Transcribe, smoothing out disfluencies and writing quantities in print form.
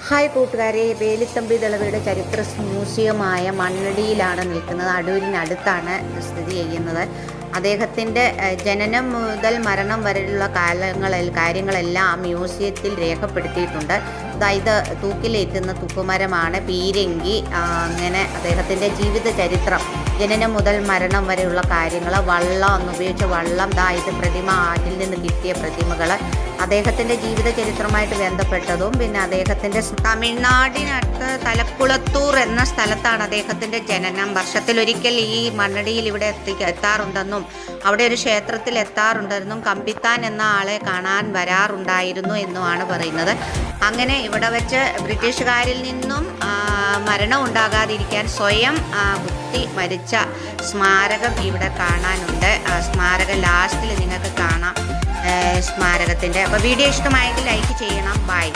Hi കൂട്ടുകാരെ, വേലുത്തമ്പി ദളവയുടെ ചരിത്ര മ്യൂസിയമായ മണ്ണടിയിലാണ് നിൽക്കുന്നത്. അടൂരിനടുത്താണ് സ്ഥിതി ചെയ്യുന്നത്. അദ്ദേഹത്തിൻ്റെ ജനനം മുതൽ മരണം വരെയുള്ള കാര്യങ്ങളെല്ലാം ആ മ്യൂസിയത്തിൽ രേഖപ്പെടുത്തിയിട്ടുണ്ട്. ഇത് തൂക്കിലേറ്റുന്ന തുക്കുമരമാണ്, പീരങ്കി, അങ്ങനെ അദ്ദേഹത്തിൻ്റെ ജീവിത ചരിത്രം, ജനനം മുതൽ മരണം വരെയുള്ള കാര്യങ്ങൾ, വള്ളം ഉപയോഗിച്ച വള്ളം, ഇത് പ്രതിമ, ആറ്റിൽ നിന്ന് കിട്ടിയ പ്രതിമകൾ, അദ്ദേഹത്തിൻ്റെ ജീവിത ചരിത്രമായിട്ട് ബന്ധപ്പെട്ടതും, പിന്നെ അദ്ദേഹത്തിൻ്റെ തമിഴ്നാടിനടുത്ത് തലക്കുളത്തൂർ എന്ന സ്ഥലത്താണ് അദ്ദേഹത്തിൻ്റെ ജനനം. വർഷത്തിലൊരിക്കൽ ഈ മണ്ണടിയിൽ ഇവിടെ എത്താറുണ്ടെന്നും അവിടെ ഒരു ക്ഷേത്രത്തിൽ എത്താറുണ്ടെന്നും കമ്പിത്താൻ എന്ന ആളെ കാണാൻ വരാറുണ്ടായിരുന്നു എന്നുമാണ് പറയുന്നത്. അങ്ങനെ ഇവിടെ വെച്ച് ബ്രിട്ടീഷുകാരിൽ നിന്നും മരണം ഉണ്ടാകാതിരിക്കാൻ സ്വയം കുത്തി മരിച്ച സ്മാരകം ഇവിടെ കാണാനുണ്ട്. സ്മാരകം ലാസ്റ്റിൽ നിങ്ങൾക്ക് കാണാം സ്മാരകത്തിൻ്റെ. അപ്പോൾ വീഡിയോ ഇഷ്ടമായെങ്കിൽ ലൈക്ക് ചെയ്യണം. ബൈ.